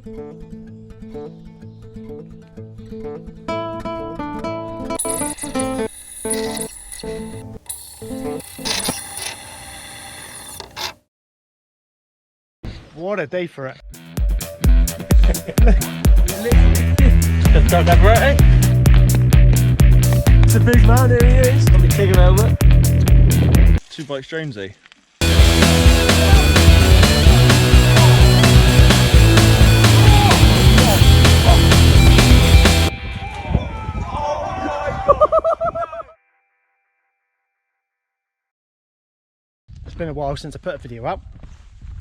What a day for it. Don't ever it. It's a big man, here he is. Let me take him over. 2 bike Streamsy. It's been a while since I put a video out.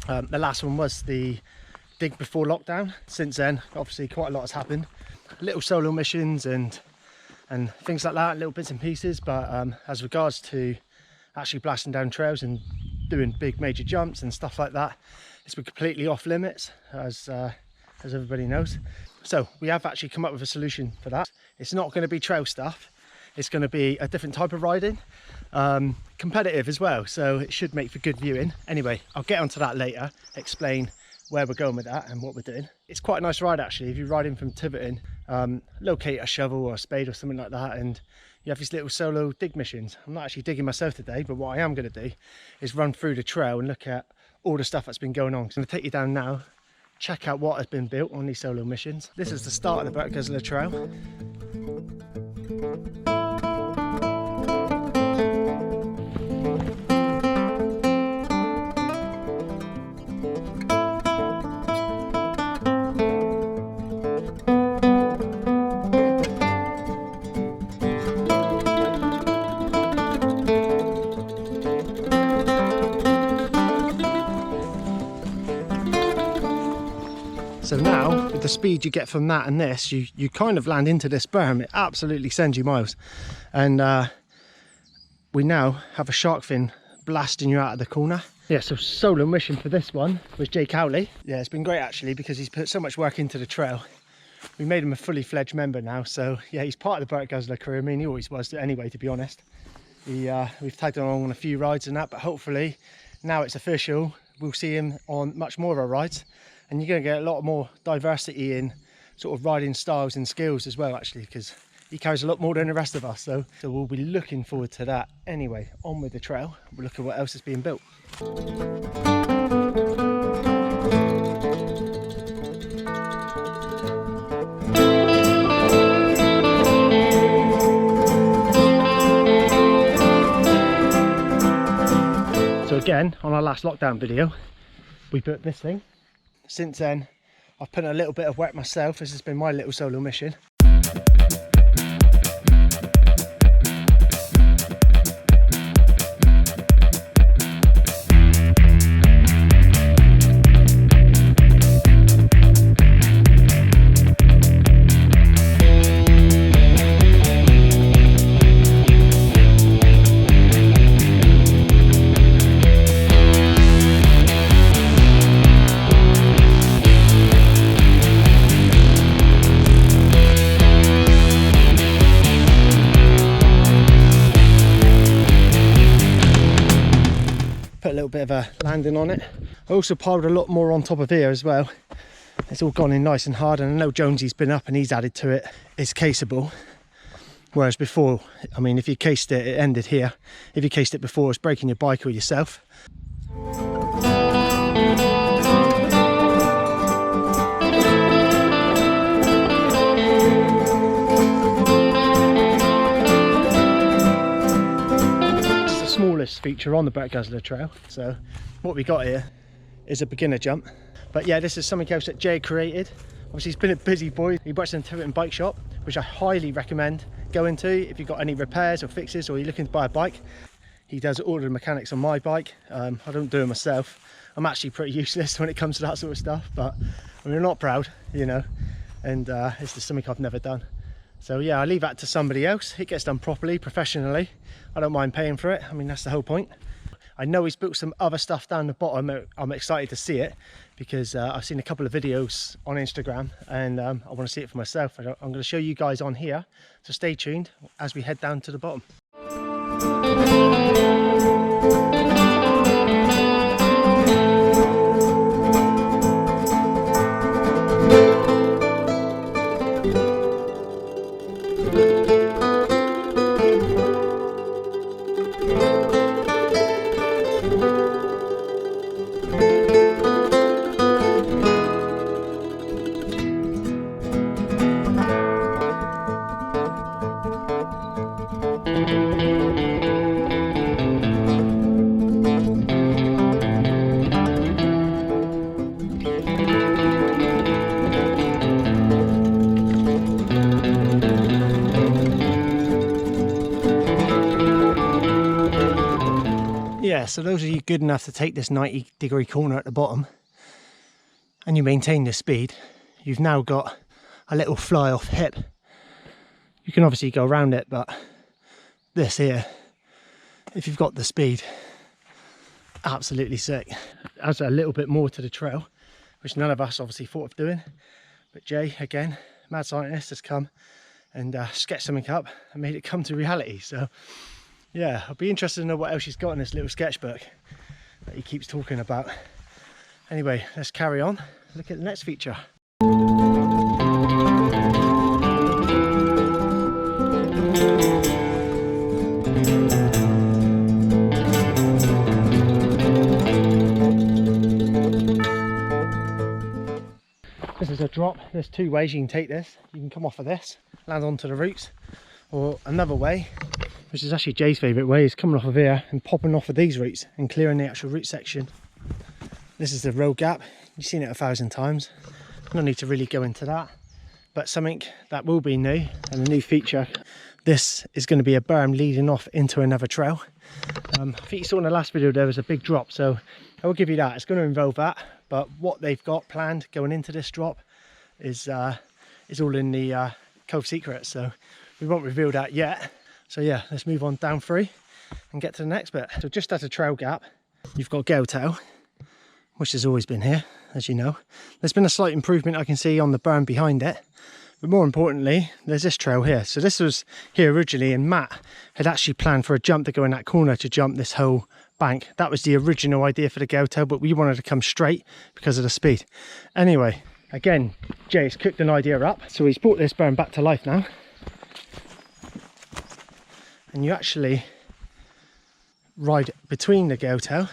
The last one was the dig before lockdown. Since then, obviously quite a lot has happened. Little solo missions and things like that, little bits and pieces. But as regards to actually blasting down trails and doing big major jumps and stuff like that, it's been completely off limits, as everybody knows. So we have actually come up with a solution for that. It's not going to be trail stuff. It's going to be a different type of riding, competitive as well, so it should make for good viewing. Anyway, I'll get onto that later, explain where we're going with that and what we're doing. It's quite a nice ride actually. If you're riding from Tiverton, locate a shovel or a spade or something like that, and you have these little solo dig missions. I'm not actually digging myself today, but what I am going to do is run through the trail and look at all the stuff that's been going on. So I'm going to take you down now, check out what has been built on these solo missions. This is the start of the Bert Guzzler Trail. So now, with the speed you get from that and this, you kind of land into this berm. It absolutely sends you miles. And we now have a shark fin blasting you out of the corner. Yeah, so solo mission for this one was Jake Howley. Yeah, it's been great actually, because he's put so much work into the trail. We made him a fully fledged member now, so yeah, he's part of the Bert Guzzler crew. I mean, he always was anyway, to be honest. We've tagged him along on a few rides and that, but hopefully now it's official, we'll see him on much more of our rides. And you're going to get a lot more diversity in sort of riding styles and skills as well, actually, because he carries a lot more than the rest of us. So we'll be looking forward to that. Anyway, on with the trail. We'll look at what else is being built. So again, on our last lockdown video, we built this thing. Since then, I've put a little bit of work myself. This has been my little solo mission. Put a little bit of a landing on it. I also piled a lot more on top of here as well. It's all gone in nice and hard, and I know Jonesy's been up and he's added to it. It's caseable, whereas before, I mean, if you cased it, it ended here. If you cased it before, it's breaking your bike or yourself. Smallest feature on the Bert Guzzler Trail. So what we got here is a beginner jump, but yeah, this is something else that Jay created. Obviously he's been a busy boy. He works in a Tiverton bike shop, which I highly recommend going to if you've got any repairs or fixes, or you're looking to buy a bike. He does all the mechanics on my bike. I don't do it myself. I'm actually pretty useless when it comes to that sort of stuff, but I mean, I'm not proud, you know, and it's just something I've never done. So yeah, I leave that to somebody else. It gets done properly, professionally. I don't mind paying for it. I mean, that's the whole point. I know he's built some other stuff down the bottom. I'm excited to see it because I've seen a couple of videos on Instagram, and I want to see it for myself. I'm going to show you guys on here, so stay tuned as we head down to the bottom. so those of you good enough to take this 90-degree corner at the bottom and you maintain the speed, you've now got a little fly off hip. You can obviously go around it, but this here, if you've got the speed, absolutely sick. Adds a little bit more to the trail, which none of us obviously thought of doing, but Jay, again, mad scientist, has come and sketched something up and made it come to reality. So yeah, I'll be interested to know what else he's got in this little sketchbook that he keeps talking about. Anyway, let's carry on, look at the next feature. This is a drop. There's two ways you can take this. You can come off of this, land onto the roots, or another way, which is actually Jay's favourite way, is coming off of here and popping off of these roots and clearing the actual root section. This is the road gap. You've seen it 1,000 times. No need to really go into that, but something that will be new and a new feature. This is going to be a berm leading off into another trail. I think you saw in the last video there was a big drop, so I will give you that. It's going to involve that, but what they've got planned going into this drop is all in the Cove Secret, so we won't reveal that yet. So yeah, let's move on down through and get to the next bit. So just as a trail gap, you've got Gailtail, which has always been here, as you know. There's been a slight improvement I can see on the berm behind it, but more importantly, there's this trail here. So this was here originally, and Matt had actually planned for a jump to go in that corner to jump this whole bank. That was the original idea for the Gailtail, but we wanted to come straight because of the speed. Anyway, again, Jay's cooked an idea up, so he's brought this berm back to life now. And you actually ride between the Gailtail,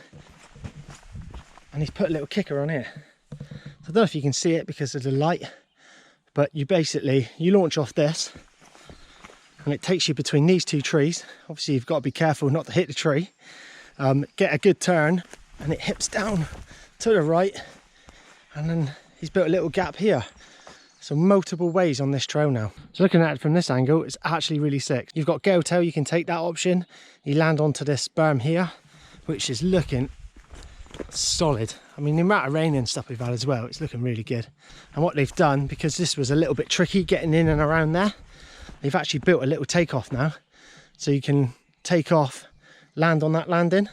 and he's put a little kicker on here. So I don't know if you can see it because of the light, but you launch off this and it takes you between these two trees. Obviously you've got to be careful not to hit the tree. Get a good turn and it hips down to the right, and then he's built a little gap here. So multiple ways on this trail now. So looking at it from this angle, it's actually really sick. You've got Gailtail, you can take that option. You land onto this berm here, which is looking solid. I mean, the amount of rain and stuff we've had as well, it's looking really good. And what they've done, because this was a little bit tricky getting in and around there, they've actually built a little takeoff now. So you can take off, land on that landing,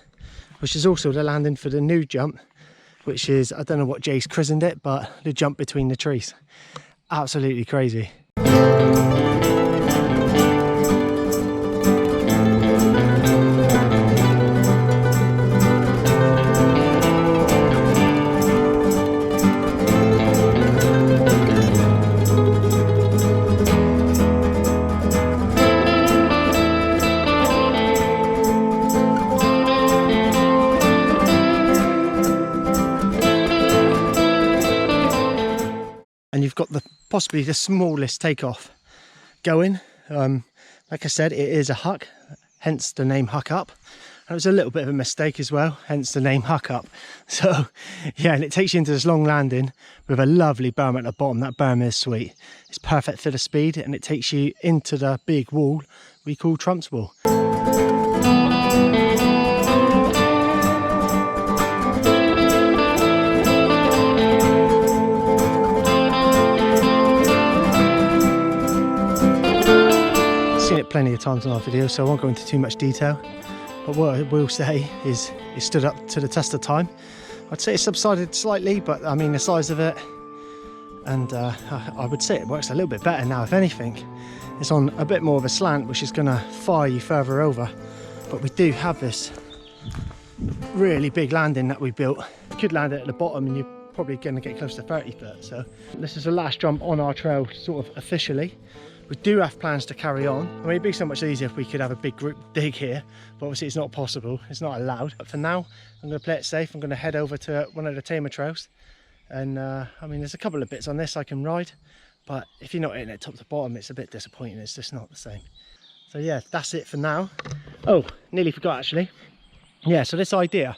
which is also the landing for the new jump, which is, I don't know what Jay's christened it, but the jump between the trees. Absolutely crazy. And you've got possibly the smallest takeoff going. Like I said, it is a huck, hence the name Huck Up. And it was a little bit of a mistake as well, hence the name Huck Up. So yeah, and it takes you into this long landing with a lovely berm at the bottom. That berm is sweet. It's perfect for the speed, and it takes you into the big wall we call Trump's Wall. Seen it plenty of times in our videos, so I won't go into too much detail, but what I will say is it stood up to the test of time. I'd say it subsided slightly, but I mean the size of it, and I would say it works a little bit better now. If anything, it's on a bit more of a slant, which is going to fire you further over, but we do have this really big landing that we built. You could land it at the bottom and you're probably going to get close to 30 foot. So this is the last jump on our trail, sort of officially. We do have plans to carry on. I mean, it'd be so much easier if we could have a big group dig here, but obviously it's not possible, it's not allowed. But for now, I'm going to play it safe. I'm going to head over to one of the tamer trails, and I mean, there's a couple of bits on this I can ride, but if you're not hitting it top to bottom, it's a bit disappointing. It's just not the same. So yeah, that's it for now. Oh, nearly forgot actually. Yeah, so this idea.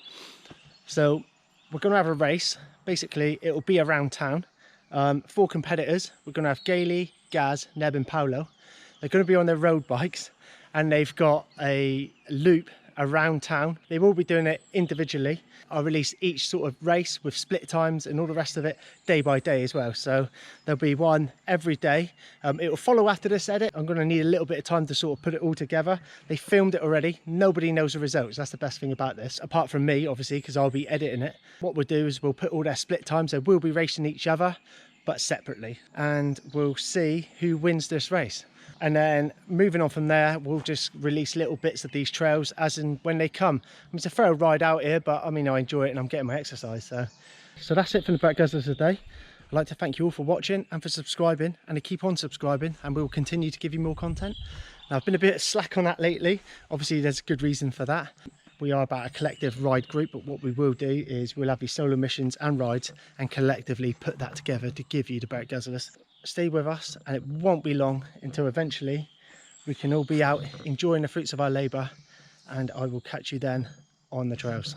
So we're going to have a race. Basically, it'll be around town. 4 competitors. We're going to have Gailey, Gaz, Neb and Paolo. They're going to be on their road bikes, and they've got a loop around town. They will be doing it individually. I'll release each sort of race with split times and all the rest of it day by day as well. So there'll be one every day. It will follow after this edit. I'm going to need a little bit of time to sort of put it all together. They filmed it already. Nobody knows the results. That's the best thing about this, apart from me, obviously, because I'll be editing it. What we'll do is we'll put all their split times. They will be racing each other, but separately, and we'll see who wins this race. And then moving on from there, we'll just release little bits of these trails as and when they come. I mean, it's a fair ride out here, but I mean, I enjoy it and I'm getting my exercise. So that's it from the Brett Guzzlers today. I'd like to thank you all for watching and for subscribing, and to keep on subscribing, and we will continue to give you more content. Now, I've been a bit slack on that lately. Obviously, there's a good reason for that. We are about a collective ride group, but what we will do is we'll have these solo missions and rides and collectively put that together to give you the Brett Guzzlers. Stay with us, and it won't be long until eventually we can all be out enjoying the fruits of our labour, and I will catch you then on the trails.